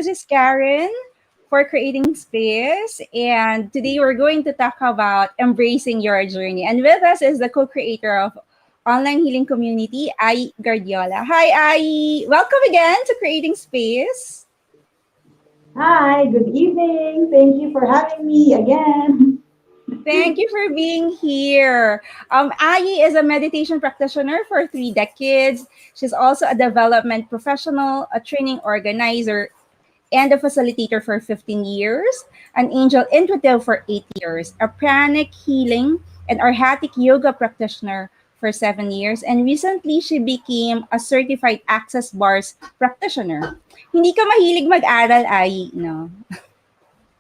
this is Karen for Creating Space. And today we're going to talk about embracing your journey. And with us is the co-creator of online healing community, Ayyi Gardiola. Hi, Ayyi. Welcome again to Creating Space. Hi, good evening. Thank you for having me again. Thank you for being here. Ayyi is a meditation practitioner for 3 decades. She's also a development professional, a training organizer, and a facilitator for 15 years, an angel intuitive for 8 years, a pranic healing and arhatic yoga practitioner for 7 years, and recently she became a certified access bars practitioner. Hindi ka mahilig mag-aral, Ayyi, no?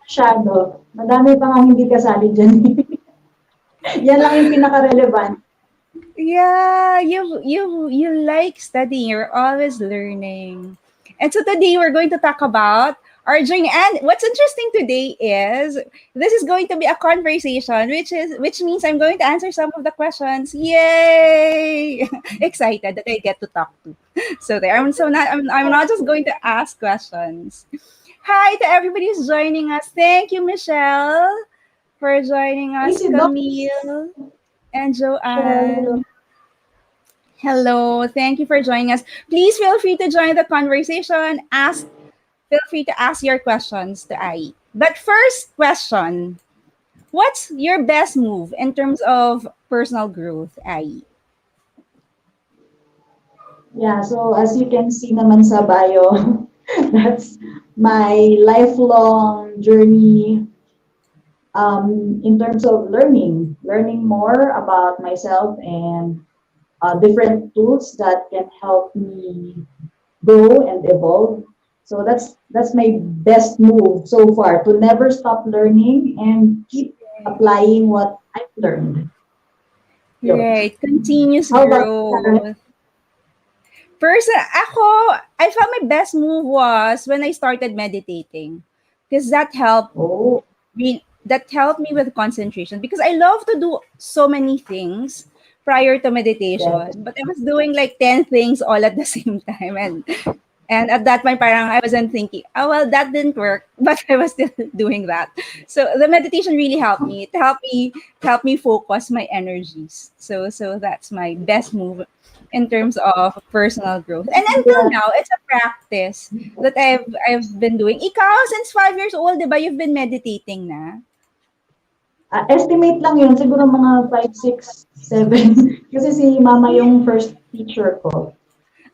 Masyado. Madami pa nga hindi kasali dyan. Yan lang yung pinaka-relevant. Yeah, you like studying. You're always learning. And so today we're going to talk about our journey. And what's interesting today is this is going to be a conversation, which means I'm going to answer some of the questions. Yay! Excited that I get to talk to. So there. I'm not just going to ask questions. Hi to everybody who's joining us. Thank you, Michelle, for joining us. Easy dogs. Camille and Shell. Joanne. Hello, thank you for joining us. Please feel free to join the conversation. Feel free to ask your questions to Ayyi. But first question, what's your best move in terms of personal growth, Ayyi? Yeah, so as you can see naman sa bio, that's my lifelong journey in terms of learning more about myself and different tools that can help me grow and evolve. So that's my best move so far, to never stop learning and keep applying what I've learned. Yo. Right, continuous How about you, Karen? growth. First, I felt my best move was when I started meditating because Oh, that helped me with concentration because I love to do so many things prior to yes. meditation, but I was doing like 10 things all at the same time. And at that point, parang I wasn't thinking, oh, well, that didn't work, but I was still doing that. So the meditation really helped me. It helped me focus my energies. So that's my best move in terms of personal growth. And until Yeah. now, it's a practice that I've been doing. Ikaw, since 5 years old, di ba, you've been meditating na? Estimate lang yun, siguro mga 5, 6, 7. Kasi si mama yung first teacher ko.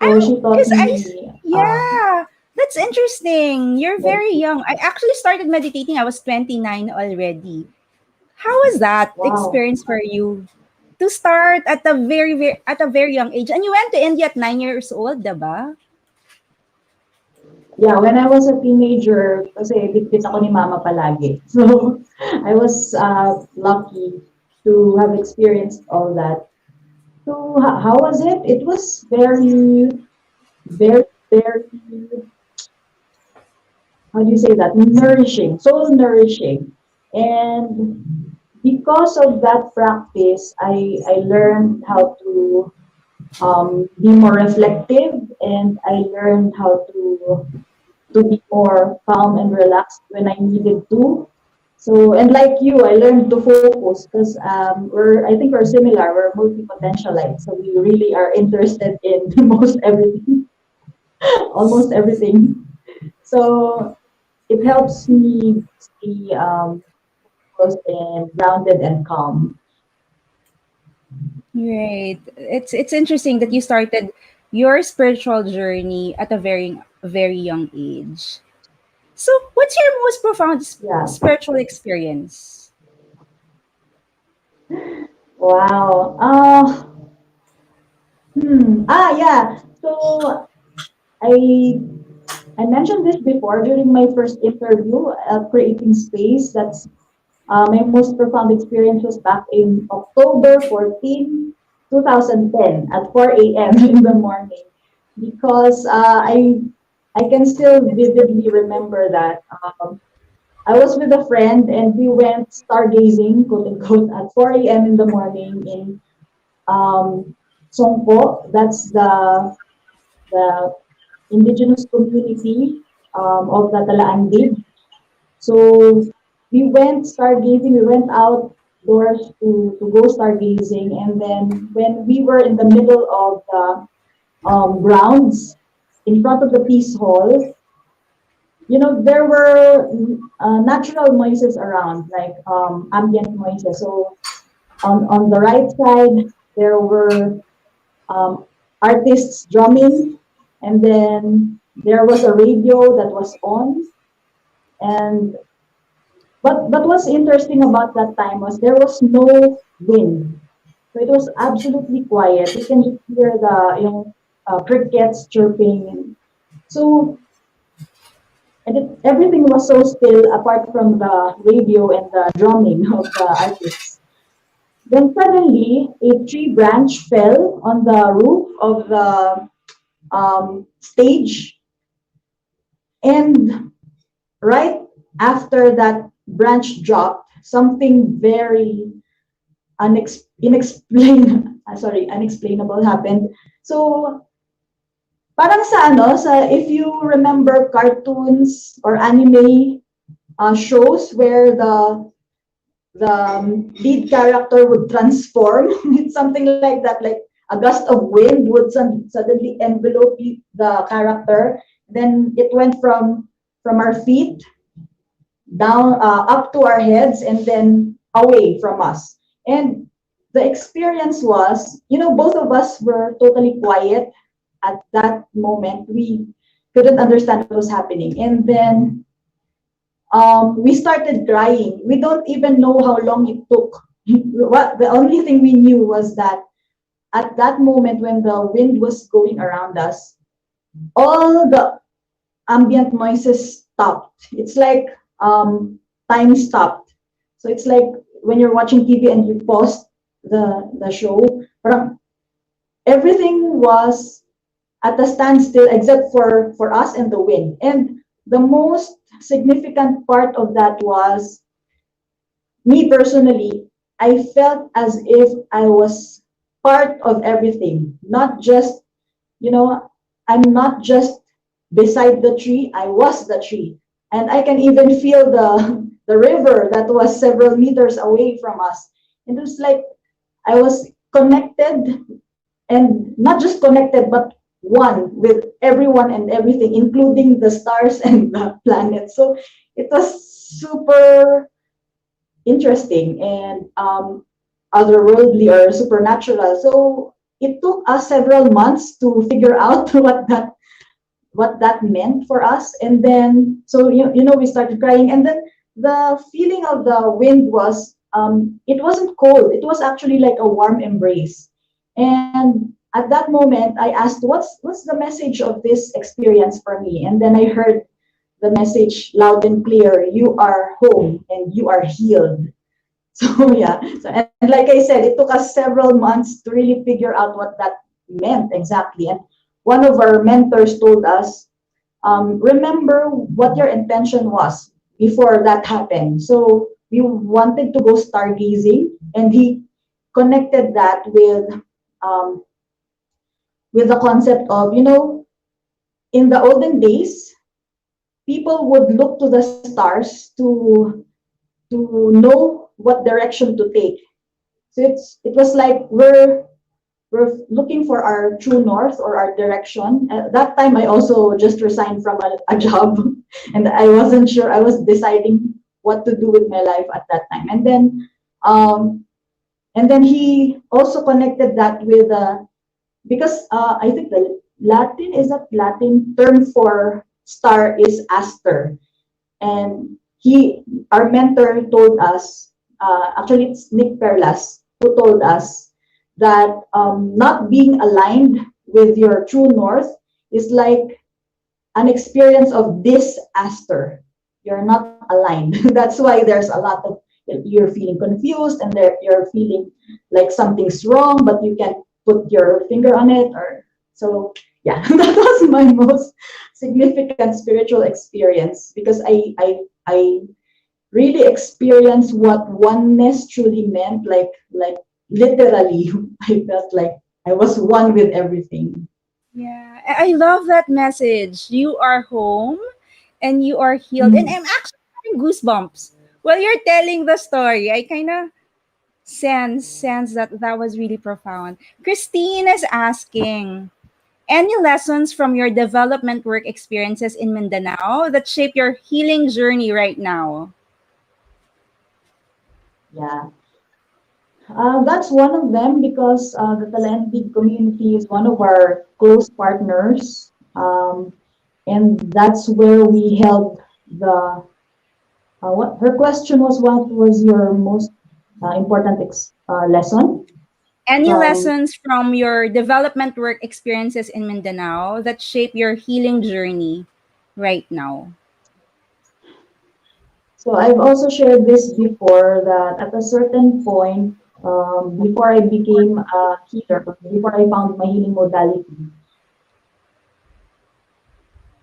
So she taught Because me, yeah, that's interesting. You're very young. I actually started meditating. I was 29 already. How was that wow. experience for you to start at a very young age? And you went to India at 9 years old, diba? Yeah, when I was a teenager, kasi bit-bit ako ni mama palagi. So I was lucky to have experienced all that. So how was it? It was very, very, very, how do you say that? Nourishing, soul nourishing. And because of that practice, I learned how to be more reflective, and I learned how to be more calm and relaxed when I needed to. So, and like you, I learned to focus because I think we're similar. We're multi-potentialites, so we really are interested in most everything, almost everything. So it helps me stay focused and grounded and calm. Right. It's interesting that you started your spiritual journey at a very young age. So, what's your most profound Yeah. spiritual experience? Wow. Yeah. So I I mentioned this before during my first interview, creating space. That's my most profound experience was back in October 14, 2010 at 4 a.m. in the morning, because I can still vividly remember that I was with a friend and we went stargazing, quote unquote, at 4 a.m. in the morning in Songpo. That's the indigenous community of the Talaan Dig. So we went stargazing, we went outdoors to go stargazing. And then when we were in the middle of the grounds in front of the Peace Hall, there were natural noises around, like ambient noises. So on the right side, there were um, artists drumming, and then there was a radio that was on. And but what's interesting about that time was there was no wind, so it was absolutely quiet. You can just hear the crickets chirping, and so everything was so still apart from the radio and the drumming of the artists. Then suddenly a tree branch fell on the roof of the stage, and right after that branch dropped, something very unexplainable happened. So parang sa if you remember cartoons or anime shows where the lead character would transform. It's something like that, like a gust of wind would suddenly envelope the character. Then it went from our feet down up to our heads and then away from us. And the experience was, both of us were totally quiet at that moment. We couldn't understand what was happening. And then we started crying. We don't even know how long it took. The only thing we knew was that at that moment when the wind was going around us, all the ambient noises stopped. It's like time stopped. So it's like when you're watching TV and you pause the show, parang everything was at a standstill except for us and the wind. And the most significant part of that was me personally. I felt as if I was part of everything, not just, I'm not just beside the tree, I was the tree. And I can even feel the river that was several meters away from us. And it was like I was connected, and not just connected, but one with everyone and everything, including the stars and the planets. So it was super interesting and otherworldly or supernatural. So it took us several months to figure out what that meant for us. And then so we started crying, and then the feeling of the wind was it wasn't cold, it was actually like a warm embrace. And at that moment I asked, what's the message of this experience for me? And then I heard the message loud and clear: you are home and you are healed. So yeah, so, and like I said, it took us several months to really figure out what that meant exactly. And one of our mentors told us, remember what your intention was before that happened. So we wanted to go stargazing, and he connected that um, with the concept of, in the olden days, people would look to the stars to know what direction to take. So it was like we're looking for our true north or our direction. At that time, I also just resigned from a job, and I wasn't sure. I was deciding what to do with my life at that time. Um, and then he also connected that with because I think the Latin term for star is aster, and our mentor told us, actually it's Nick Perlas who told us that not being aligned with your true north is like an experience of disaster. You're not aligned. That's why there's a lot of, you're feeling confused, and you're feeling like something's wrong, but you can't put your finger on it. Or so yeah, that was my most significant spiritual experience, because I really experienced what oneness truly meant. Like literally, I felt like I was one with everything. Yeah, I love that message. You are home and you are healed. And Mm. I'm actually having goosebumps while you're telling the story. I kind of sense that that was really profound. Christine is asking, any lessons from your development work experiences in Mindanao that shape your healing journey right now? Yeah. That's one of them because the Talented community is one of our close partners. And that's where we held the, what her question was, what was your most important lesson Any from, lessons from your development work experiences in Mindanao that shape your healing journey right now? so I've also shared this before that at a certain point, before I became a healer, before I found my healing modality,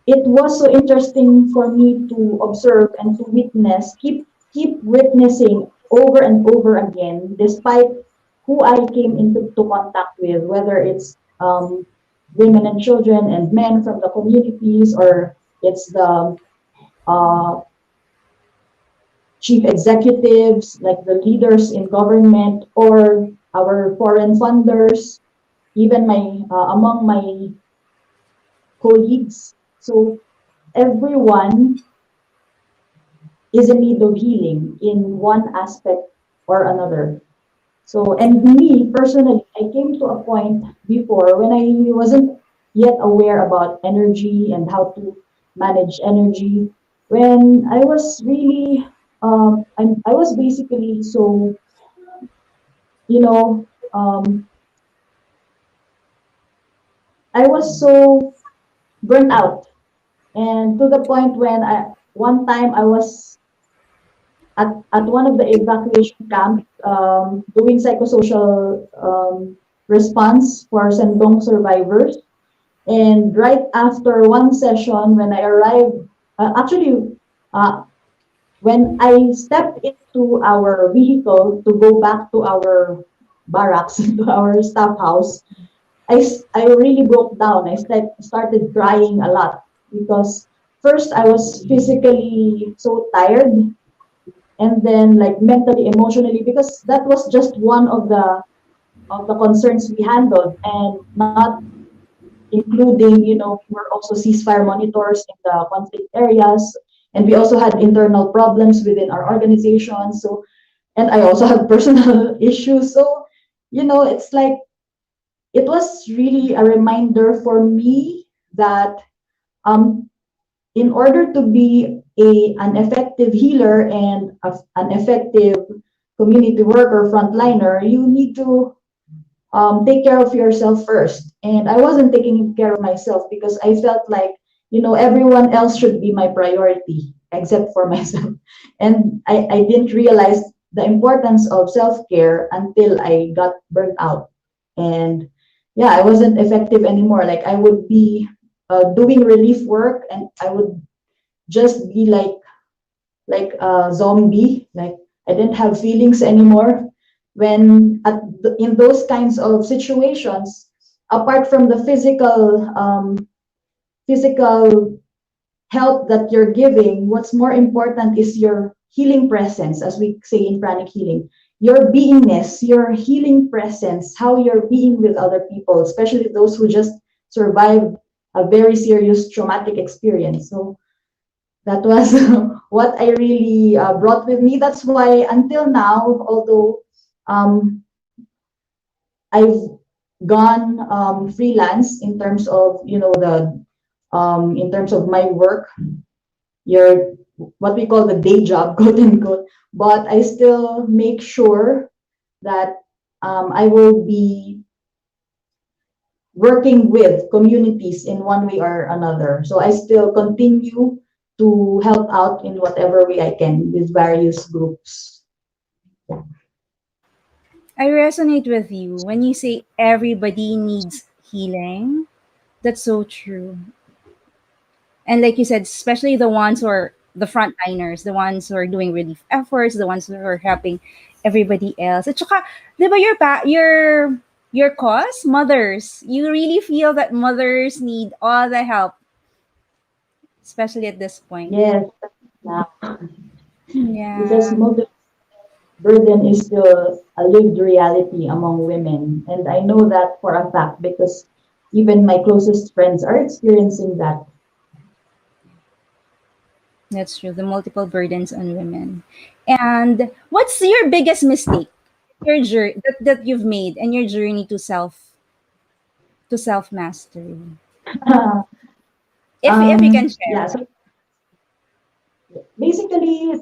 it was so interesting for me to observe and to witness, keep witnessing over and over again, despite who I came into to contact with, whether it's women and children and men from the communities, or it's the uh, chief executives, like the leaders in government, or our foreign funders, even my among my colleagues. So everyone is in need of healing in one aspect or another. So, and me personally, I came to a point before when I wasn't yet aware about energy and how to manage energy. When I was really, I was basically so, you know, I was so burnt out. And to the point when one time I was at one of the evacuation camps, doing psychosocial response for Sendong survivors. And right after one session, when I arrived, actually, uh, when I stepped into our vehicle to go back to our barracks, to our staff house, I really broke down. I started crying a lot because first I was physically so tired, and then like mentally, emotionally, because that was just one of the concerns we handled, and not including, we were also ceasefire monitors in the conflict areas, and we also had internal problems within our organization. So, and I also had personal issues. So, it's like it was really a reminder for me that um, in order to be an effective healer and an effective community worker frontliner, you need to take care of yourself first. And I wasn't taking care of myself because I felt like, everyone else should be my priority except for myself. And I didn't realize the importance of self-care until I got burnt out. And yeah, I wasn't effective anymore. Like I would be doing relief work, and I would just be like a zombie. Like I didn't have feelings anymore. When in those kinds of situations, apart from the physical help that you're giving, what's more important is your healing presence, as we say in pranic healing. Your beingness, your healing presence, how you're being with other people, especially those who just survived a very serious traumatic experience. So that was what I really brought with me. That's why until now, although I've gone freelance in terms of the in terms of my work, your what we call the day job, quote unquote. But I still make sure that I will be working with communities in one way or another. So I still continue to help out in whatever way I can with various groups. Yeah. I resonate with you when you say everybody needs healing. That's so true. And like you said, especially the ones who are the frontliners, the ones who are doing relief efforts, the ones who are helping everybody else. At saka, di ba your cause, mothers, you really feel that mothers need all the help especially at this point. Yes, now because Yeah, multiple burden is still a lived reality among women, and I know that for a fact because even my closest friends are experiencing that. that's true. The multiple burdens on women. And what's your biggest mistake? Your journey that you've made and your journey to self mastery. If you can Yeah, share. so basically,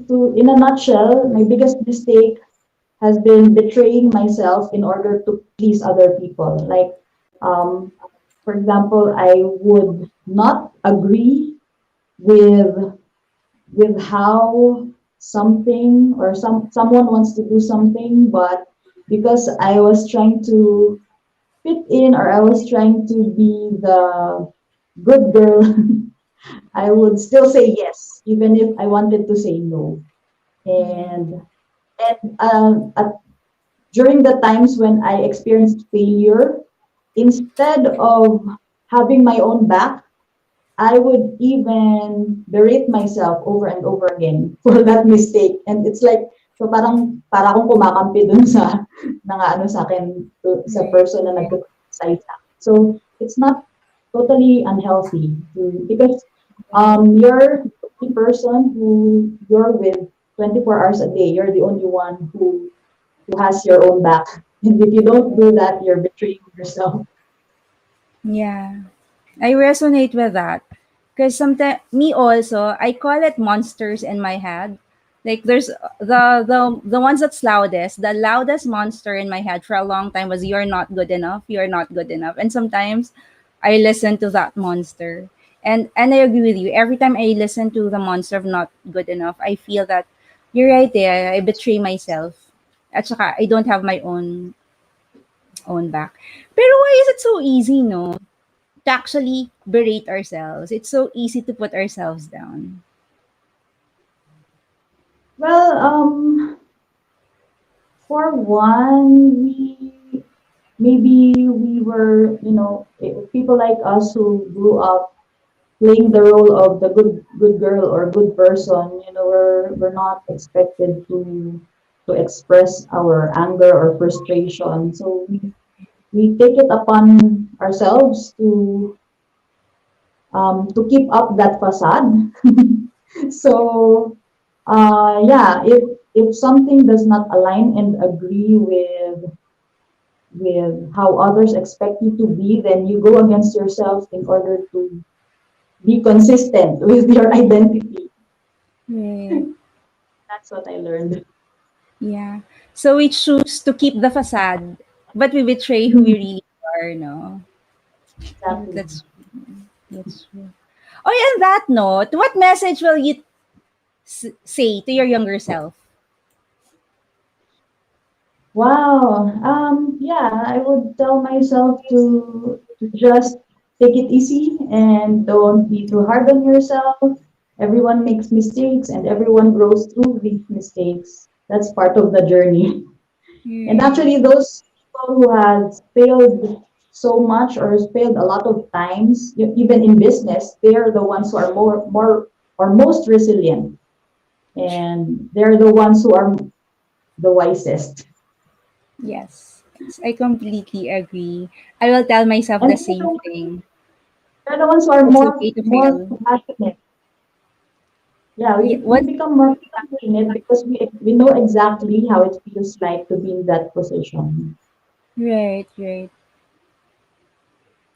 to in a nutshell, my biggest mistake has been betraying myself in order to please other people. Like, for example, I would not agree with how something or someone wants to do something, but because I was trying to fit in or I was trying to be the good girl, I would still say yes, even if I wanted to say no. Mm, And during the times when I experienced failure, instead of having my own back, I would even berate myself over and over again for that mistake. And it's like, so parang, para akong kumakampi dun sa, ano sa akin, sa right, person na right. nagko-criticize sa akin. So, it's not totally unhealthy because Right. you're the only person who you're with 24 hours a day. You're the only one who has your own back. And if you don't do that, you're betraying yourself. Yeah. I resonate with that. Because sometimes me also, I call it monsters in my head. Like there's the ones that's loudest. The loudest monster in my head for a long time was you're not good enough. You're not good enough. And sometimes I listen to that monster. And I agree with you. Every time I listen to the monster of not good enough, I feel that you're right there. I betray myself. At saka, I don't have my own back. Pero why is it so easy, no? To actually berate ourselves. It's so easy to put ourselves down. Well, for one, maybe we were, people like us who grew up playing the role of the good girl or good person, we're not expected to express our anger or frustration. So we take it upon ourselves to keep up that facade. So yeah, if something does not align and agree with how others expect you to be, then you go against yourself in order to be consistent with your identity. Right. That's what I learned. Yeah. So we choose to keep the facade, but we betray who we really are, no? Exactly. That's true. Oh, yeah, on that note, what message will you say to your younger self? Wow. Yeah, I would tell myself to just take it easy and don't be too hard on yourself. Everyone makes mistakes and everyone grows through these mistakes. That's part of the journey. And Right. actually, those people who have failed so much or has failed a lot of times, even in business, they are the ones who are more or most resilient, and they're the ones who are the wisest. Yes. Yes. I completely agree. I will tell myself And the same thing. they're the ones who are It's okay to more fail. compassionate. Yeah, Yeah, we what become more compassionate because we know exactly how it feels like to be in that position. right, right.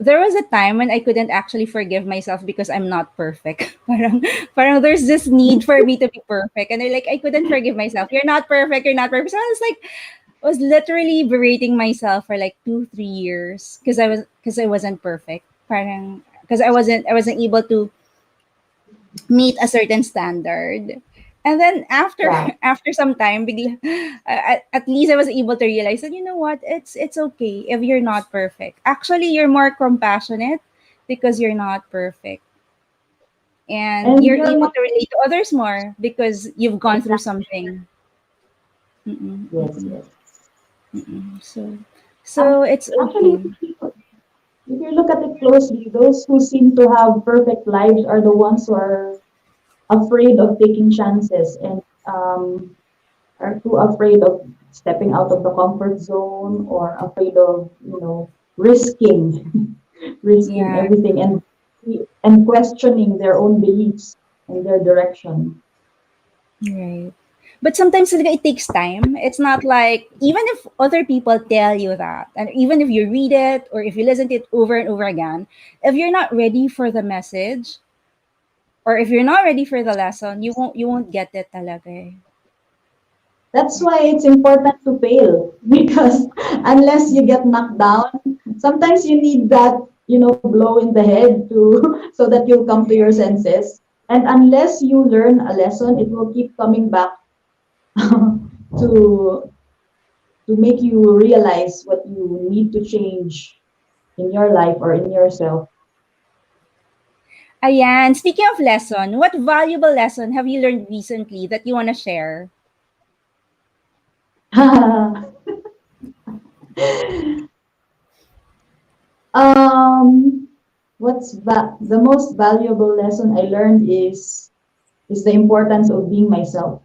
There was a time when I couldn't actually forgive myself because I'm not perfect. Parang there's this need for me to be perfect. And I couldn't forgive myself. You're not perfect, you're not perfect. So I was literally berating myself for like 2, 3 years because I wasn't perfect. Parang because I wasn't able to meet a certain standard. And then after Yeah. after some time, at least I was able to realize that you know what, it's okay if you're not perfect. Actually, you're more compassionate because you're not perfect, and And you're you're able more to relate to others more because you've gone through exactly. something. Mm-mm, Yes, mm-mm, yes. mm-mm. So Ac- it's Actually, okay. if you look at it closely, those who seem to have perfect lives are the ones who are afraid of taking chances and are too afraid of stepping out of the comfort zone or afraid of, risking, risking Yeah, everything and questioning their own beliefs and their direction. right. But sometimes talaga it takes time. It's not like even if other people tell you that, and even if you read it or if you listen to it over and over again, if you're not ready for the message or if you're not ready for the lesson, you won't get it talaga. Eh. That's why it's important to fail because unless you get knocked down, sometimes you need that, blow in the head to so that you'll come to your senses. And unless you learn a lesson, it will keep coming back to to make you realize what you need to change in your life or in yourself. Ayan, speaking of lesson, what valuable lesson have you learned recently that you want to share? um, the most valuable lesson I learned is the importance of being myself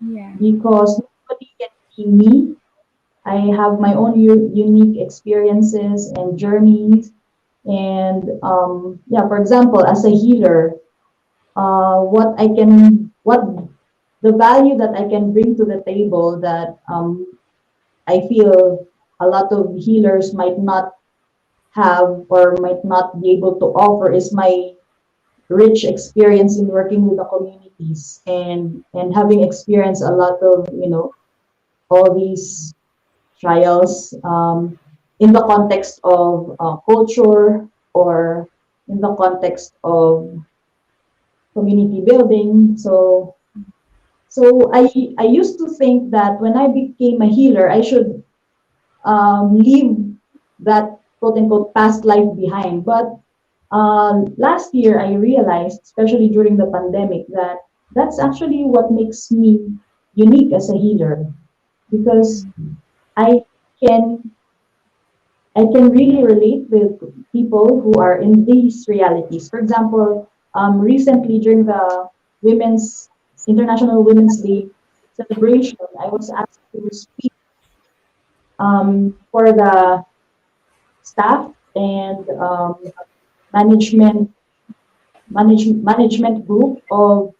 Yeah. because nobody can be me. I have my own unique experiences and journeys. And yeah, for example, as a healer, what the value that I can bring to the table that I feel a lot of healers might not have or might not be able to offer is my rich experience in working with the communities and having experienced a lot of all these trials in the context of culture or in the context of community building. So I used to think that when I became a healer, I should leave that quote unquote past life behind. But last year, I realized, especially during the pandemic, that that's actually what makes me unique as a healer because I can I can really relate with people who are in these realities. For example, recently during the Women's International Women's Day celebration, I was asked to speak for the staff and management management group of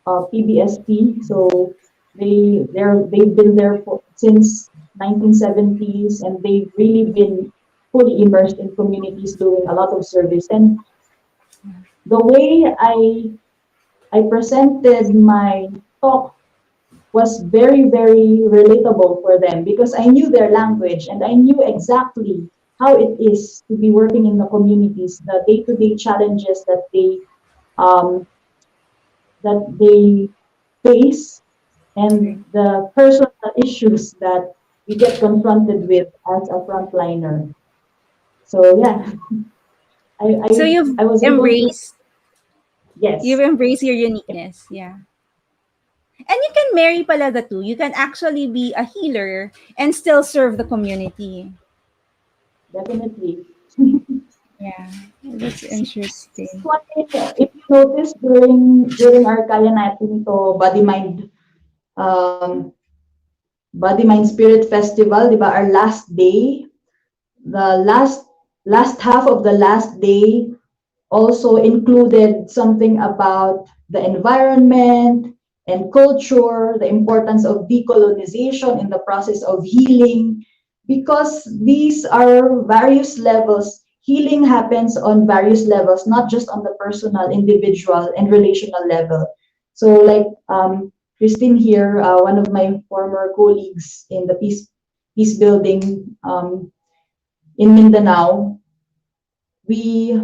PBSP. So they've been there since 1970s, and they've really been fully immersed in communities doing a lot of service. And the way I presented my talk was very, very relatable for them because I knew their language and I knew exactly how it is to be working in the communities, the day-to-day challenges um, that they face, Right. and the personal issues that we get confronted with as a frontliner. So yeah, I So I, I was able to you've yes, embraced your uniqueness. Yeah. And you can marry pala the two. You can actually be a healer and still serve the community. definitely. Yeah. That's That's interesting. why if you notice during our kaya natin to um, body mind spirit festival, di ba? Our last day, the last half of the last day also included something about the environment and culture, the importance of decolonization in the process of healing, because these are various levels. Healing happens on various levels, not just on the personal, individual, and relational level. So, like Christine here, one of my former colleagues in the peace building in Mindanao, we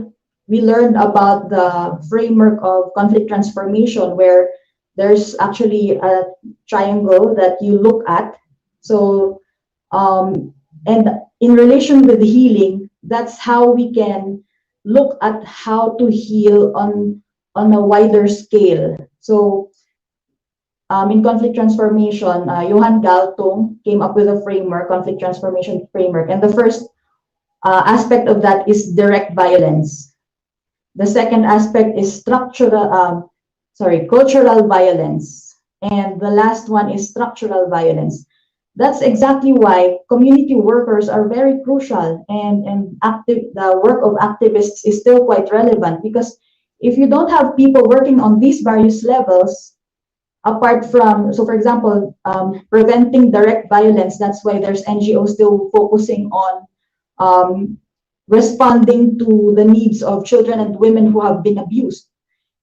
we learned about the framework of conflict transformation where there's actually a triangle that you look at. So um, and in relation with healing, that's how we can look at how to heal on a wider scale. So in conflict transformation, Johan Galtung came up with a framework, conflict transformation framework, and the first aspect of that is direct violence. The second aspect is cultural violence. And the last one is structural violence. That's exactly why community workers are very crucial, the work of activists is still quite relevant, because if you don't have people working on these various levels, apart from, so for example, preventing direct violence, that's why there's NGOs still focusing on um, responding to the needs of children and women who have been abused.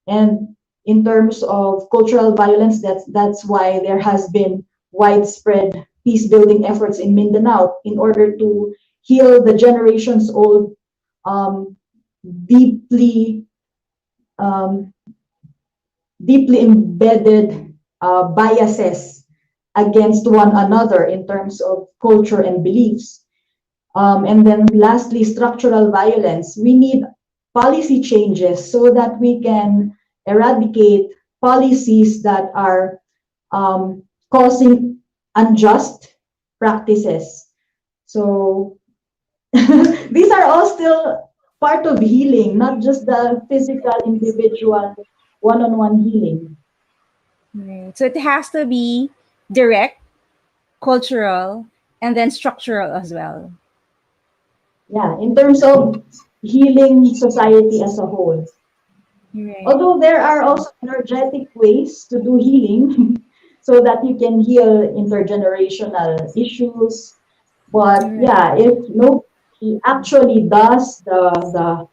And in terms of cultural violence, that's why there has been widespread peace building efforts in Mindanao in order to heal the generations old, um, deeply um, deeply embedded biases against one another in terms of culture and beliefs. And then lastly, structural violence. We need policy changes so that we can eradicate policies that are causing unjust practices. So these are all still part of healing, not just the physical, individual, one-on-one healing. Right. So it has to be direct, cultural, and then structural as well. Yeah, in terms of healing society as a whole. Right. Although there are also energetic ways to do healing so that you can heal intergenerational issues. But Right. yeah, if nobody actually does the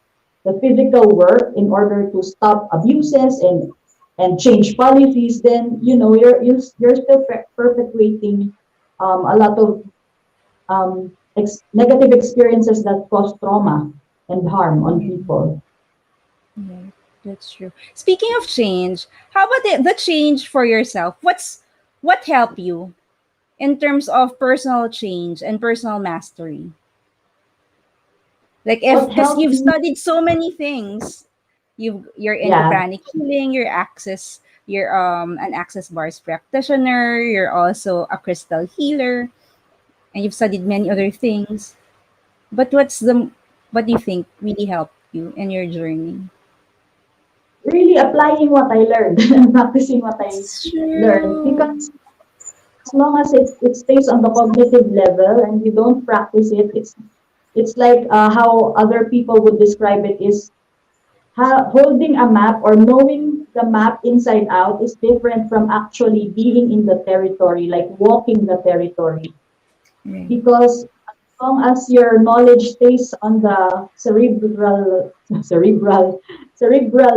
physical work in order to stop abuses and change policies, then you're still perpetuating a lot of negative experiences that cause trauma and harm on Yeah. people. Yeah, that's true. Speaking of change, how about the change for yourself? What helped you in terms of personal change and personal mastery? Like if What because helped you've me? studied so many things, you're into Yeah, pranic healing, you're an access bars practitioner, you're also a crystal healer, and you've studied many other things. But what do you think really helped you in your journey? really applying what I learned and practicing what I It's learned. true. Because as long as it stays on the cognitive level and you don't practice it, it's like how other people would describe it is holding a map or knowing the map inside out is different from actually being in the territory, like walking the territory. Right. Because as long as your knowledge stays on the cerebral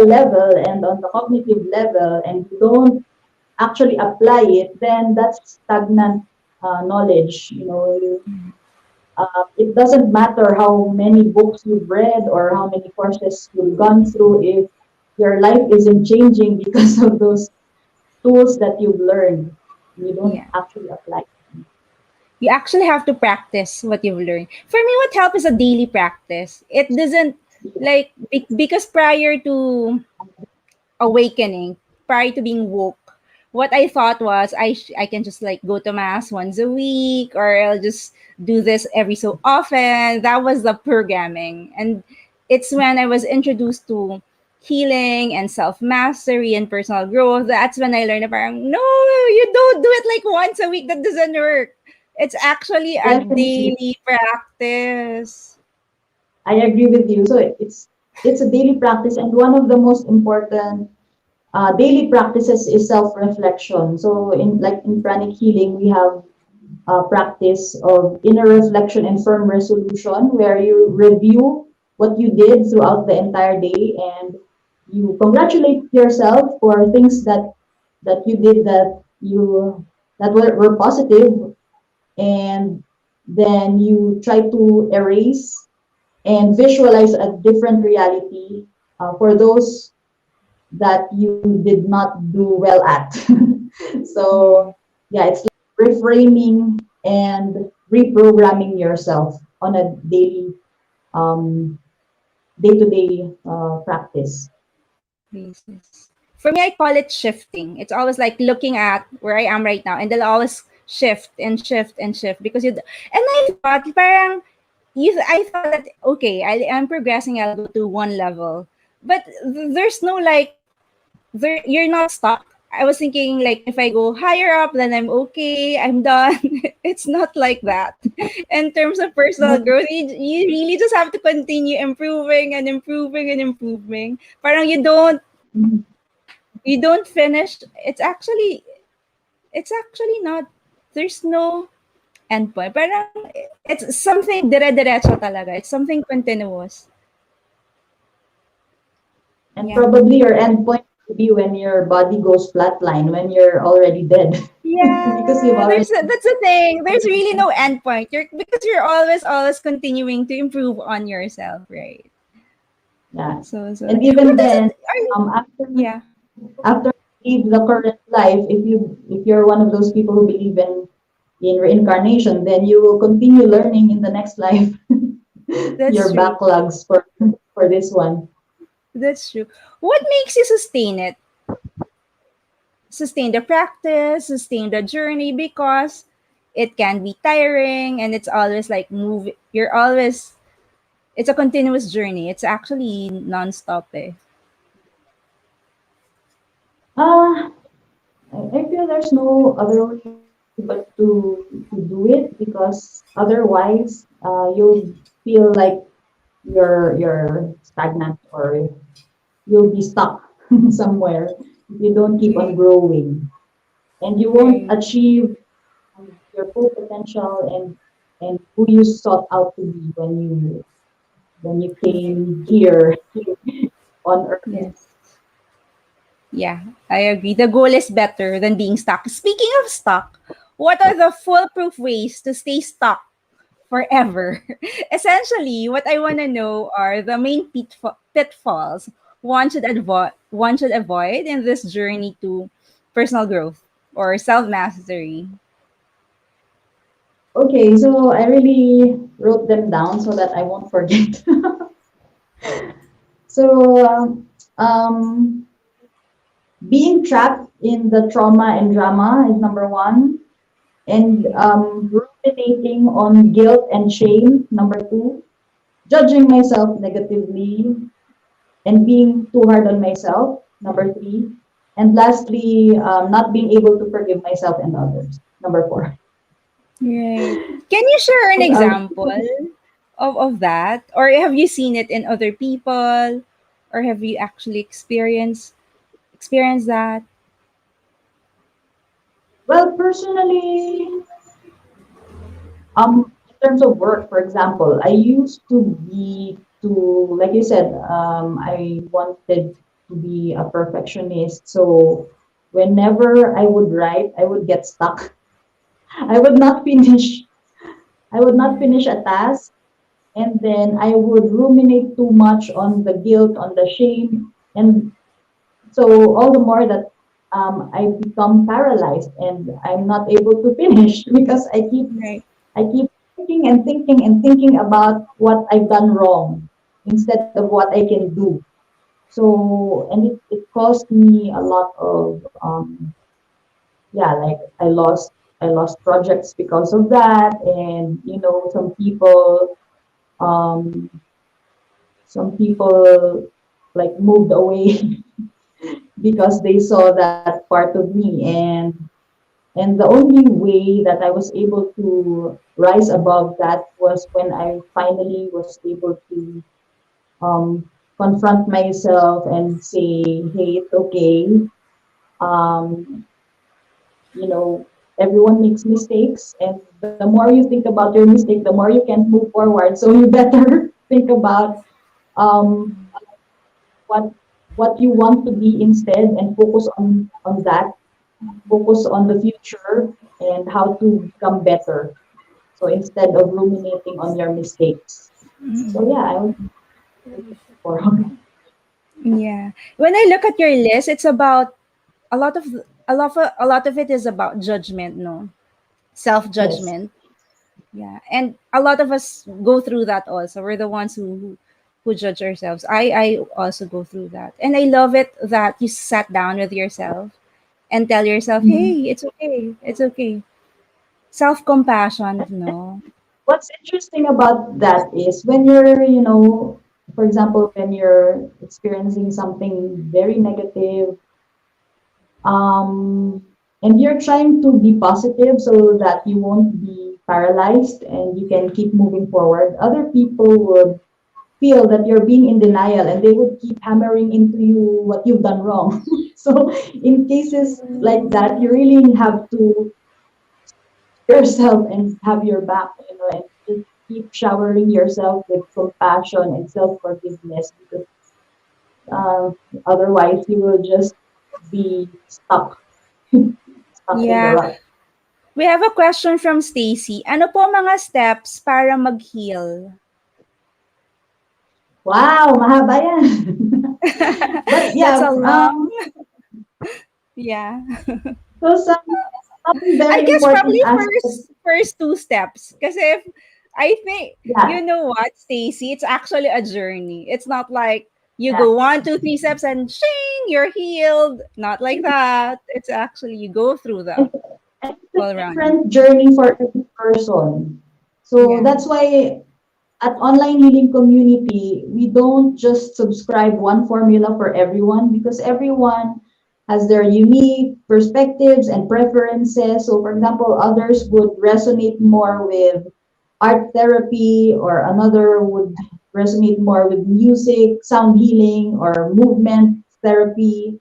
level and on the cognitive level, and you don't actually apply it, then that's stagnant knowledge. It doesn't matter how many books you've read or how many courses you've gone through if your life isn't changing because of those tools that you've learned. You don't Yeah. actually apply. You actually have to practice what you've learned. For me, what helps is a daily practice. It doesn't because prior to awakening, prior to being woke, what I thought was I can just like go to mass once a week or I'll just do this every so often. That was the programming. And it's when I was introduced to healing and self-mastery and personal growth, that's when I learned about no, you don't do it like once a week. That doesn't work. It's actually a Definitely, daily practice. I agree with you. So it's a daily practice, and one of the most important daily practices is self-reflection. So in pranic healing, we have a practice of inner reflection and firm resolution, where you review what you did throughout the entire day and you congratulate yourself for things that you did that were positive, and then you try to erase and visualize a different reality for those that you did not do well at. So, Yeah. yeah, it's like reframing and reprogramming yourself on a um, day-to-day practice. Basis. For me, I call it shifting. It's always like looking at where I am right now, and they'll always shift and shift and shift because you. And I thought, parang I thought that okay, I'm progressing. I'll go to one level, but there's no like there. You're not stuck. I was thinking like if I go higher up, then I'm okay. I'm done. It's not like that. In terms of personal growth, you really just have to continue improving and improving and improving. Parang you don't finish. It's actually not. There's no endpoint. Parang it's something dire-diretso talaga. It's something continuous. And Yeah. probably your endpoint will be when your body goes flatline, when you're already dead. Because you've Yeah, already, that's the thing. There's really no endpoint. Because you're always continuing to improve on yourself, right? yeah. So And what even does then, it are you yeah. after you leave the current life, if you're one of those people who believe in reincarnation, then you will continue learning in the next life That's your true. backlogs for this one. That's true. What makes you sustain it? Sustain the practice, sustain the journey because it can be tiring and it's always like move you're always it's a continuous journey. It's actually non-stop eh. Uh, I feel there's no other way but to do it because otherwise you'll feel like you're stagnant or you'll be stuck somewhere if you don't keep on Right. growing and you won't Right. achieve your full potential and who you sought out to be when you Yeah. came here on earth. Yes. Yeah, I agree. The goal is better than being stuck. Speaking of stuck, what are the foolproof ways to stay stuck forever? Essentially, what I want to know are the main pitfalls one should avoid in this journey to personal growth or self mastery. Okay, so I really wrote them down so that I won't forget. So, being trapped in the trauma and drama is number one. And ruminating on guilt and shame, number two. Judging myself negatively and being too hard on myself, number three. And lastly, not being able to forgive myself and others, number four. Right. Can you share an Those are example of that? Or have you seen it in other people? Or have you actually experienced that? well, personally, in terms of work, for example, I used to be to like you said, I wanted to be a perfectionist. So whenever I would write, I would get stuck. I would not finish. I would not Yeah. finish a task, and then I would ruminate too much on the guilt, on the shame, and so all the more that I become paralyzed and I'm not able to finish because Right. I keep thinking and thinking and thinking about what I've done wrong instead of what I can do. So, and it caused me a lot of, yeah, like I lost projects because of that. And, you know, um, some people like moved away because they saw that part of me. And the only way that I was able to rise above that was when I finally was able to confront myself and say, hey, it's okay. Um, you know, everyone makes mistakes. And the more you think about your mistake, the more you can't move forward. So you better think about um, what what you want to be instead and focus on that, focus on the future and how to become better. So instead of ruminating on your mistakes. So yeah, I would say for Yeah. When I look at your list, it's about a lot of a lot of it is about judgment, no? Self yes. judgment. Yeah. And a lot of us go through that also. We're the ones who judge ourselves. I also go through that. And I love it that you sat down with yourself and tell yourself, Mhm. "Hey, it's okay. It's okay." Self-compassion, no. what's interesting about that is when you're, for example, when you're experiencing something very negative, um, and you're trying to be positive so that you won't be paralyzed and you can keep moving forward, other people would feel that you're being in denial and they would keep hammering into you what you've done wrong. So in cases like that, you really have to yourself and have your back, and just keep showering yourself with compassion and self-forgiveness because uh, otherwise you will just be stuck in the Yeah. rut. We have a question from Stacy. Ano po mga steps para mag-heal? Wow, mahaba yan. But That's yeah, a long, yeah. so some I very guess important probably aspects. first two steps. Kasi if I think Yeah, you know what, Stacy, it's actually a journey. It's not like you yeah. go one, two, three steps and shing, you're healed. Not like that. It's actually you go through the And, and it's a whole run. different journey for every person. So Yeah. that's why at online healing community, we don't just subscribe one formula for everyone because everyone has their unique perspectives and preferences. So, for example, others would resonate more with art therapy, or another would resonate more with music, sound healing, or movement therapy,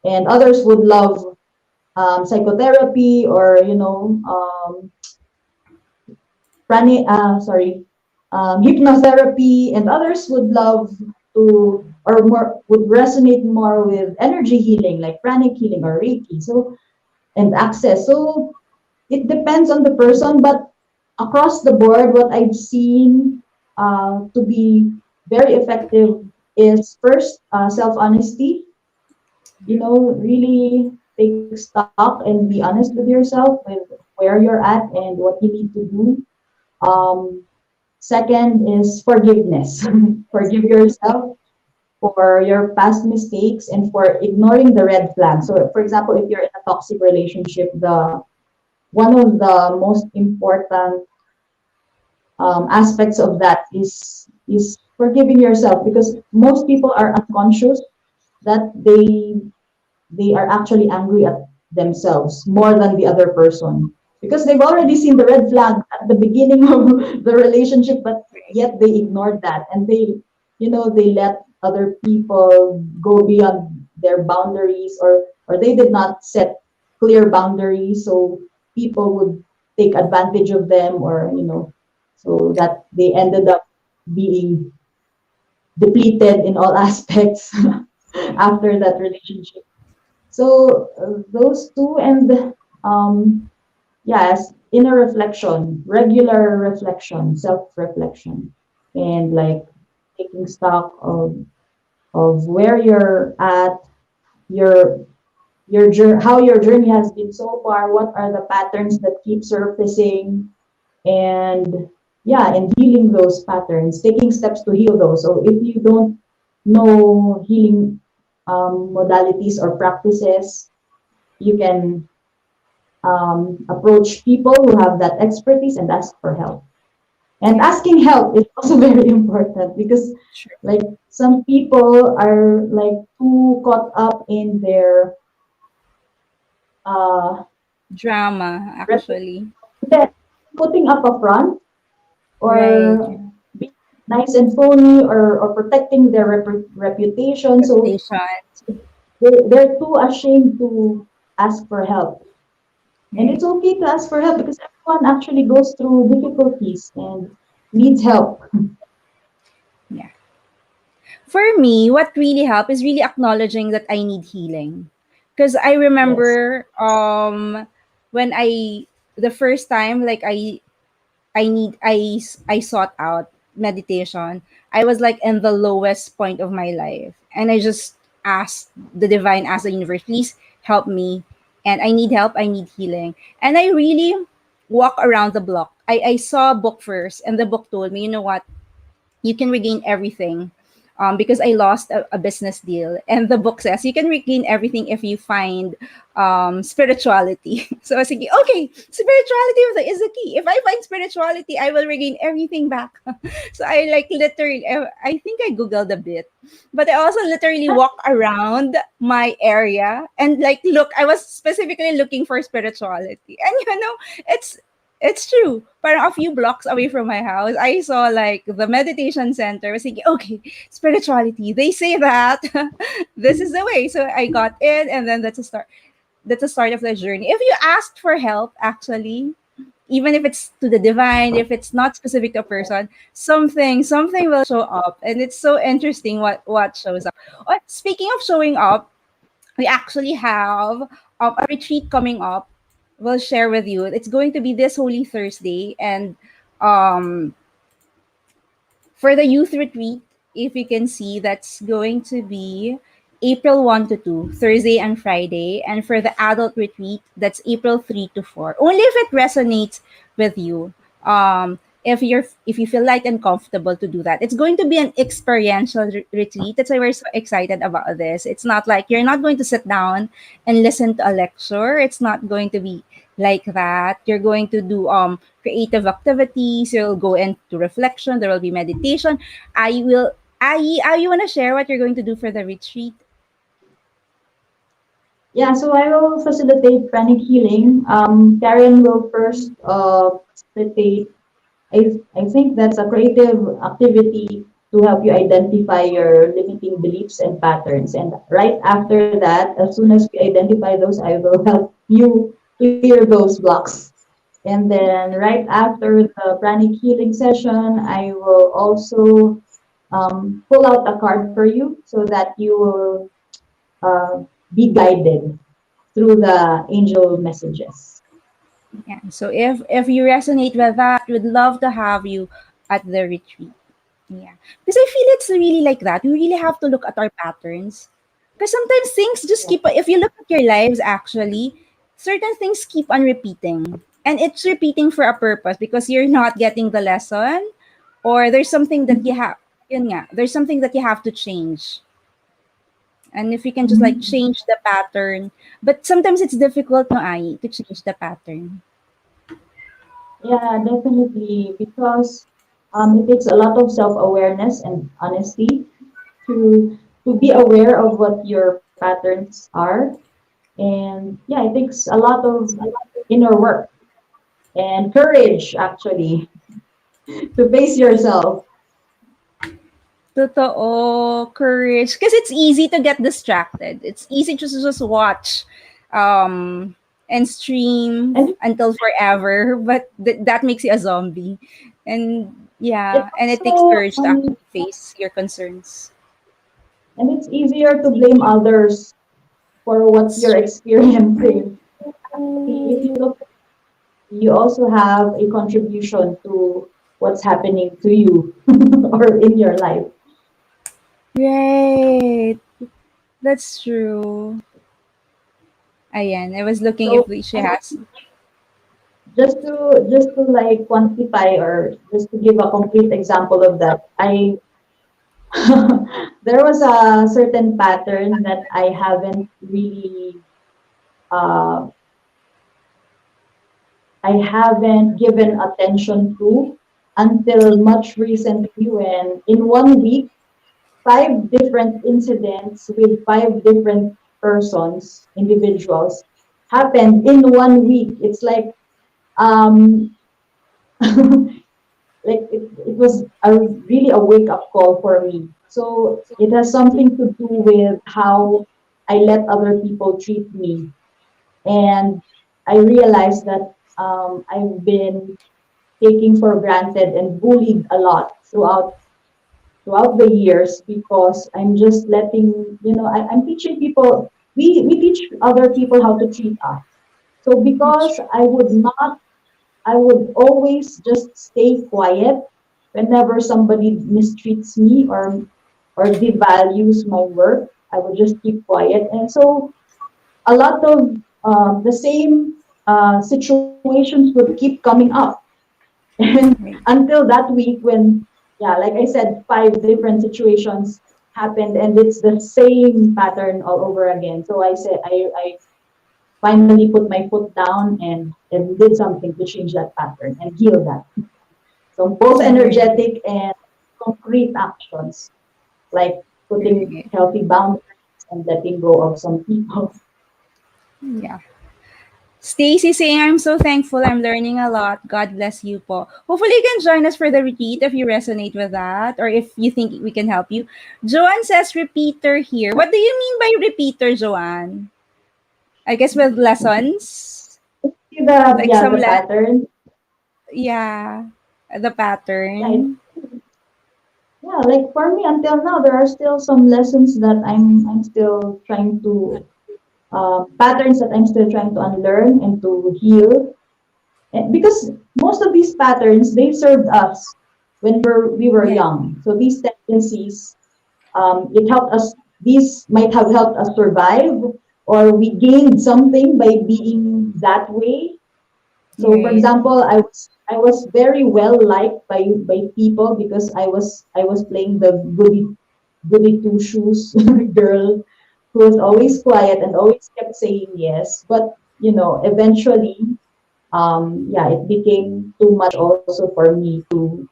and others would love psychotherapy, or hypnotherapy, and others would love to, or more would resonate more with energy healing like pranic healing or Reiki. So, and access. So it depends on the person, but across the board, what I've seen to be very effective is first self honesty. Really take stock and be honest with yourself with where you're at and what you need to do. Second is forgiveness. Forgive yourself for your past mistakes and for ignoring the red flags. So, for example, if you're in a toxic relationship, the one of the most important aspects of that is forgiving yourself, because most people are unconscious that they are actually angry at themselves more than the other person, because they've already seen the red flag at the beginning of the relationship, but yet they ignored that, and they let other people go beyond their boundaries, or they did not set clear boundaries, so people would take advantage of them, or so that they ended up being depleted in all aspects after that relationship. So those two, and yes, inner reflection, regular reflection, self-reflection, and like taking stock of where you're at, your how your journey has been so far, what are the patterns that keep surfacing, and yeah, and healing those patterns, taking steps to heal those. So if you don't know healing modalities or practices, you can approach people who have that expertise and ask for help. And Yeah. asking help is also very important, because Sure. like some people are like too caught up in their uh Drama, rep- actually. putting up a front, Right. or being nice and phony, or protecting their reputation. So Reputation. they're too ashamed to ask for help. And Right. it's okay to ask for help because everyone actually goes through difficulties and needs help. Yeah. For me, what really helped is really acknowledging that I need healing. Because I Yes. remember when the first time, like I sought out meditation. I was like in the lowest point of my life, and I just asked the universe, please help me, and I need help. I need healing, and I really walk around the block. I saw a book first, and the book told me, you know what, you can regain everything. because I lost a business deal. And the book says you can regain everything if you find spirituality. So I was thinking, okay, spirituality is the key. If I find spirituality, I will regain everything back. So I like literally, I think I Googled a bit, but I also literally walk around my area and like look, I was specifically looking for spirituality. And it's it's true. Parang a few blocks away from my house, I saw like the meditation center. I was thinking, okay, spirituality. They say that this is the way. So I got in, and then that's a start. That's the start of the journey. If you asked for help, actually, even if it's to the divine, if it's not specific to a person, something will show up, and it's so interesting what shows up. Oh, speaking of showing up, we actually have a retreat coming up. We'll share with you. It's going to be this Holy Thursday, and um, for the youth retreat, if you can see, that's going to be April 1 to 2, Thursday and Friday. And for the adult retreat, that's April 3 to 4. Only if it resonates with you. If you feel light and comfortable to do that. It's going to be an experiential retreat. That's why we're so excited about this. It's not like you're not going to sit down and listen to a lecture. It's not going to be like that. You're going to do creative activities. You'll go into reflection. There will be meditation. I want to share what you're going to do for the retreat. Yeah, so I will facilitate pranic healing. Karen will first facilitate. I think that's a creative activity to help you identify your limiting beliefs and patterns. And right after that, as soon as we identify those, I will help you clear those blocks. And then right after the pranic healing session, I will also pull out a card for you so that you will be guided through the angel messages. Yeah. So if you resonate with that, we'd love to have you at the retreat. Yeah. Because I feel it's really like that. We really have to look at our patterns. Because sometimes things just keep, if you look at your lives actually, certain things keep on repeating. And it's repeating for a purpose because you're not getting the lesson, or there's something that you have, yun nga, there's something that you have to change. And if you can just like Mhm. change the pattern, but sometimes it's difficult, no, Ai, to change the pattern. Yeah, definitely, because it takes a lot of self-awareness and honesty to be aware of what your patterns are. And yeah, it takes a lot of inner work and courage actually to face yourself. Totoo, courage. Because it's easy to get distracted. It's easy to just watch and stream And until forever, but that makes you a zombie. And it yeah, and it takes also courage to actually face your concerns. and it's easier to blame others for what It's you're true. experiencing. If you look, you also have a contribution to what's happening to you or in your life. Right. That's true. Ayan, I was looking if So she has. just to like quantify or just to give a concrete example of that, I there was a certain pattern that I haven't really uh, I haven't given attention to until much recently when in one week five different incidents with five different persons, individuals, happened in one week. It's like um it was really a wake up call for me. So it has something to do with how I let other people treat me. And I realized that I've been taking for granted and bullied a lot throughout the years because I'm just letting, I'm teaching people, we teach other people how to treat us. So It's because true. I would always just stay quiet whenever somebody mistreats me or devalues my work. I would just keep quiet. And so a lot of the same situations would keep coming up. And Right. until that week when yeah, like I said, 5 different situations happened and it's the same pattern all over again. So I finally put my foot down and did something to change that pattern and heal that. So both Right. energetic and concrete actions, like putting Right. healthy boundaries and letting go of some people. Yeah. Stacy saying, I'm so thankful. I'm learning a lot. God bless you po. Hopefully you can join us for the repeat if you resonate with that or if you think we can help you. Joanne says repeater here. What do you mean by repeater, Joanne? I guess with lessons? See the Like yeah some the pattern. yeah, the Yeah, it, pattern. yeah. Like for me, until now, there are still some lessons that I'm still trying to patterns that I'm still trying to unlearn and to heal. And because most of these patterns they served us when we were Yeah, young. So these tendencies, it helped us. These might have helped us survive, or we gained something by being that way. So, for right. example, I was very well liked by people because I was playing the goody two shoes girl who was always quiet and always kept saying yes. But eventually, yeah, it became too much also for me to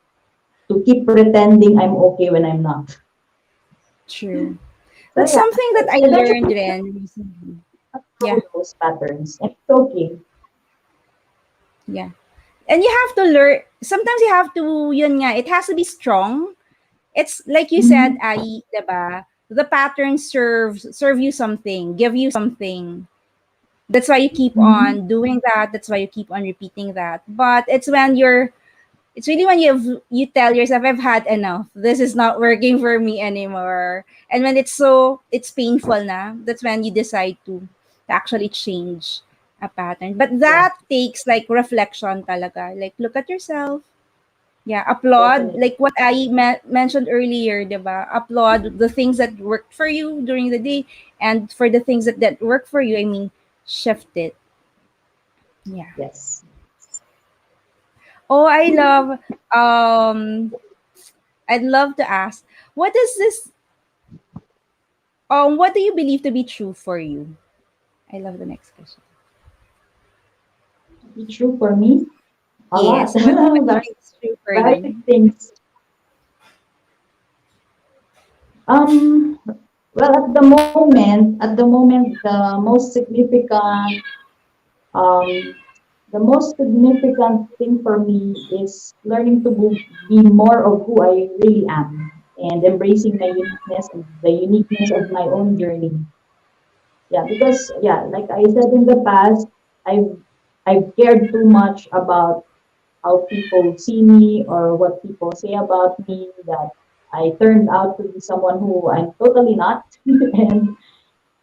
keep pretending I'm okay when I'm not. True. So That's yeah, something that I learned eventually then recently. Yeah, outgrow those patterns, and it's okay. yeah. And you have to learn, sometimes you have to, yun nga, it has to be strong. It's like you said, Mhm. Ai, diba? The pattern serve you something, give you something. That's why you keep Mhm. on doing that. That's why you keep on repeating that. But it's really when you tell yourself, I've had enough. This is not working for me anymore. And when it's painful na, that's when you decide to actually change a pattern. But Yeah, that takes like reflection talaga. Like look at yourself. Yeah, applaud definitely. like what I mentioned earlier, diba? Applaud the things that worked for you during the day, and for the things that work for you, I mean, shift it. Yeah. Yes. Oh, I love I'd love to ask, what is this what do you believe to be true for you? I love the next question. Be true for me. A lot. Yes, what do you Very, think is true for very you? things. Um, well, at the moment, um, the most significant thing for me is learning to be more of who I really am and embracing my uniqueness and the uniqueness of my own journey. Yeah, because yeah, like I said in the past, I've I've cared too much about how people see me or what people say about me that I turned out to be someone who I'm totally not.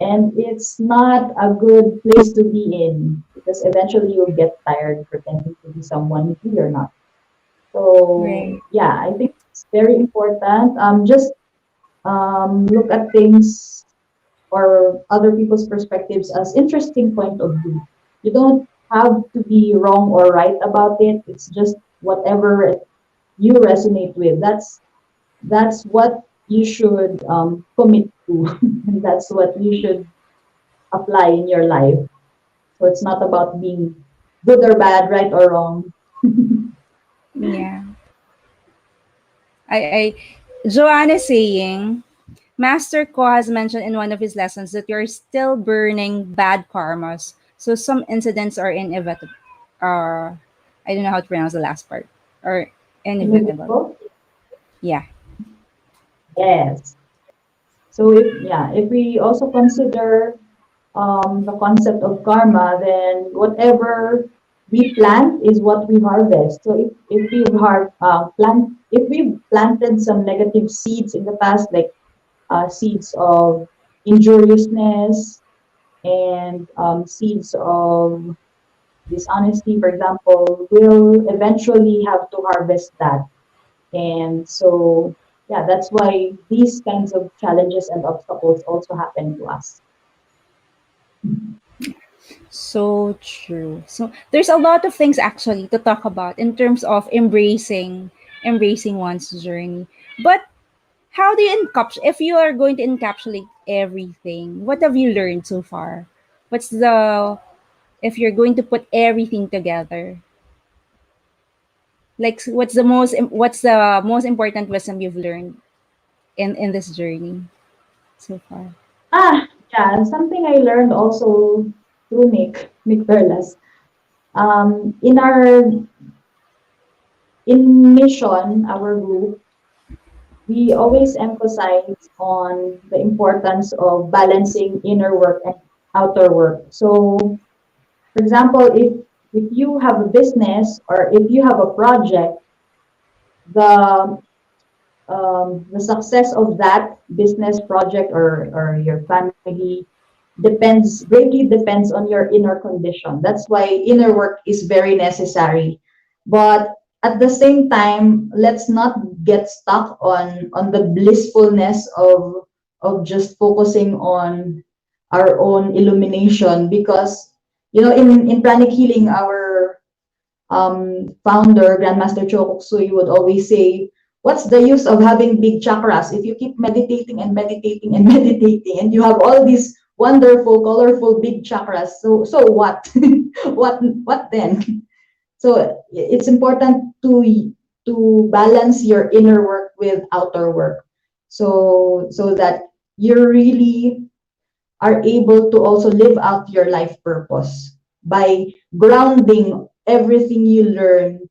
And it's not a good place to be in because eventually you'll get tired pretending to be someone who you're not. So Right. yeah, I think it's very important. Just look at things or other people's perspectives as interesting point of view. You don't have to be wrong or right about it. It's just whatever you resonate with. That's what you should commit to, and that's what you should apply in your life. So it's not about being good or bad, right or wrong. Yeah. I Joanna is saying Master Ko has mentioned in one of his lessons that you're still burning bad karmas. So some incidents are inevitable. I don't know how to pronounce the last part. Or inevitable. Inevitable? Yeah. Yes. So if we also consider the concept of karma, then whatever we plant is what we harvest. So if we've planted some negative seeds in the past, like seeds of injuriousness and seeds of dishonesty, for example, we'll eventually have to harvest that. And so, yeah, that's why these kinds of challenges and obstacles also happen to us. So true. So there's a lot of things actually to talk about in terms of embracing. embracing one's journey. But how do you encapsulate, if you are going to encapsulate everything, what have you learned so far? What's the, if you're going to put everything together, like what's the most important wisdom you've learned in this journey so far? Yeah, something I learned also through Nick Perlas. In our in mission, our group, we always emphasize on the importance of balancing inner work and outer work. So, for example, if you have a business or if you have a project, the the success of that business project or your family greatly depends on your inner condition. That's why inner work is very necessary. But at the same time, let's not get stuck on the blissfulness of just focusing on our own illumination, because in pranic healing, our founder, Grandmaster Chokoksui, would always say, what's the use of having big chakras if you keep meditating and meditating and meditating and you have all these wonderful, colorful, big chakras? So what? what then? So it's important to balance your inner work with outer work, so that you really are able to also live out your life purpose by grounding everything you learn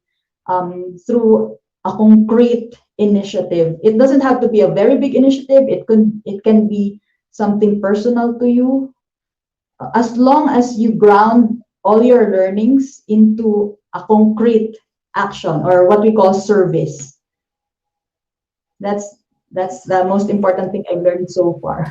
through a concrete initiative. It doesn't have to be a very big initiative. It can be something personal to you, as long as you ground all your learnings into a concrete action, or what we call service. That's the most important thing I've learned so far.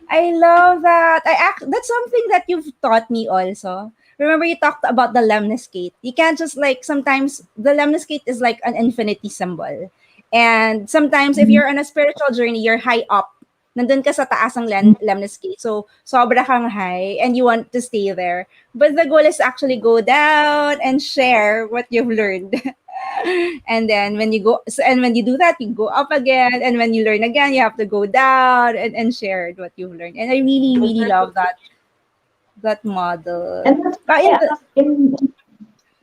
I love that. That's something that you've taught me also. Remember you talked about the lemniscate. You can't just like, sometimes the lemniscate is like an infinity symbol. And sometimes if you're on a spiritual journey, you're high up. Nandun ka sa taas ng lemniscate. So, sobra kang high and you want to stay there. But the goal is to actually go down and share what you've learned. And then when you go, and when you do that, you go up again, and when you learn again, you have to go down and share what you've learned. And I really really love that model. And that's But in why the,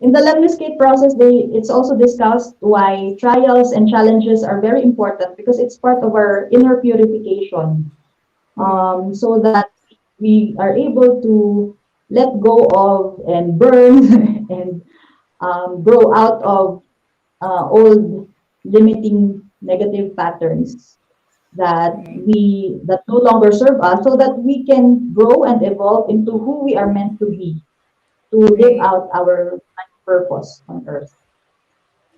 in the lemniscate process, it's also discussed why trials and challenges are very important, because it's part of our inner purification, so that we are able to let go of and burn and grow out of old limiting negative patterns that no longer serve us, so that we can grow and evolve into who we are meant to be, to live right. out our purpose on earth.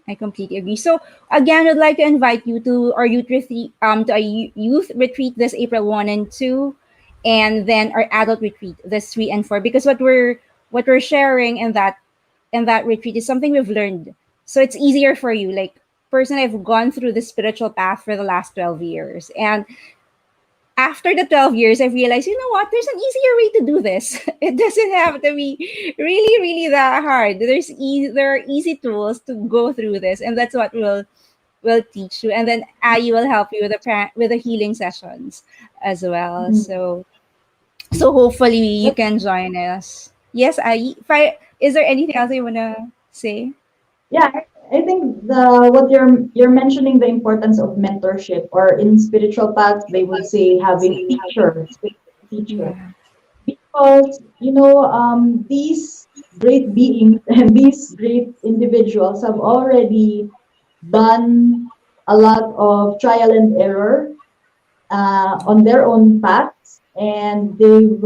I completely agree. So again, I'd like to invite you to our youth retreat this April 1 and 2, and then our adult retreat this 3 and 4. Because what we're sharing in that retreat is something we've learned, so it's easier for you. Like, personally, I've gone through the spiritual path for the last 12 years, and after the 12 years, I've realized, you know what, there's an easier way to do this. It doesn't have to be really, really that hard. There are easy tools to go through this, and that's what will teach you. And then Ayi will help you with the healing sessions as well. Mhm. So hopefully you But can join us. Yes, Ayi. Is there anything else you wanna say? yeah, I think the what you're mentioning, the importance of mentorship, or in spiritual paths they would say having teacher, spiritual teacher, Yeah. because these great beings and these great individuals have already done a lot of trial and error on their own paths, and they've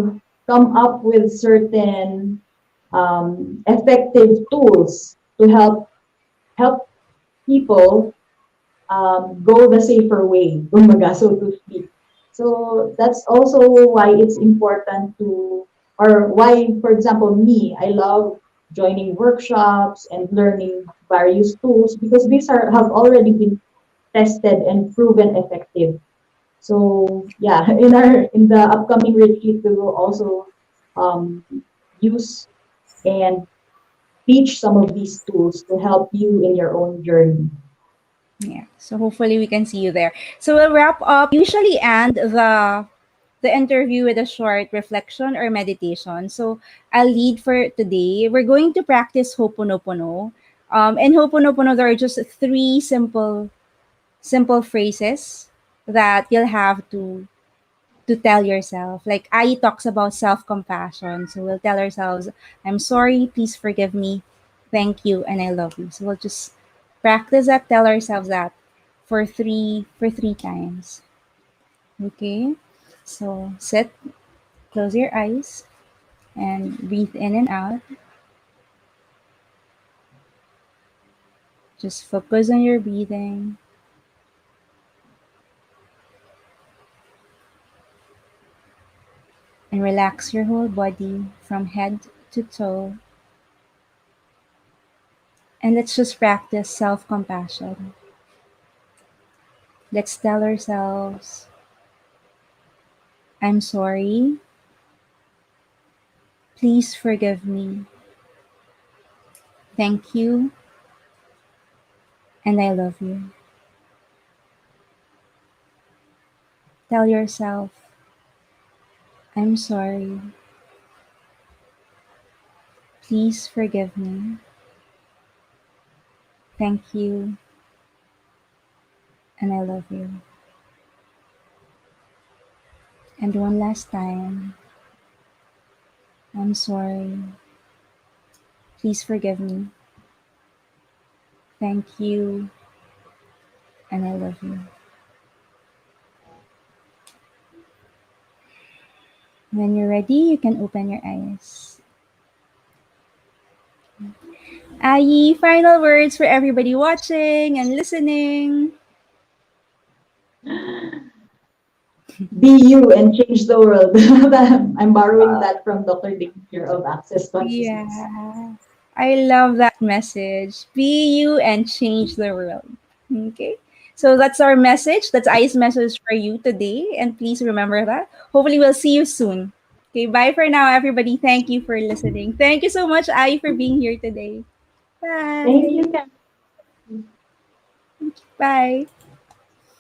come up with certain effective tools to help people go the safer way, kumbaga, so to speak. So that's also why it's important to, or why, for example, me, I love joining workshops and learning various tools, because these have already been tested and proven effective. So yeah, in the upcoming retreat, we will also um, use and teach some of these tools to help you in your own journey. Yeah. So hopefully we can see you there. So we'll wrap up. Usually end the interview with a short reflection or meditation. So I'll lead for today. We're going to practice Ho'oponopono. In Ho'oponopono, there are just three simple phrases that you'll have to tell yourself. Like Ai talks about self-compassion. So we'll tell ourselves, I'm sorry, please forgive me, thank you, and I love you. So we'll just practice that, tell ourselves that for three times. Okay? So sit, close your eyes, and breathe in and out. Just focus on your breathing and relax your whole body from head to toe. And let's just practice self compassion. Let's tell ourselves, I'm sorry, please forgive me, thank you, and I love you. Tell yourself, I'm sorry, please forgive me, thank you, and I love you. And one last time, I'm sorry, please forgive me, thank you, and I love you. When you're ready, you can open your eyes. Ayi, final words for everybody watching and listening. Be you and change the world. I'm borrowing that from Dr. Danger of Access Consciousness. Yeah. I love that message. Be you and change the world. Okay. So that's our message. That's I's message for you today. And please remember that. Hopefully, we'll see you soon. Okay. Bye for now, everybody. Thank you for listening. Thank you so much, I, for being here today. Thank you, Bye. Kat. Bye.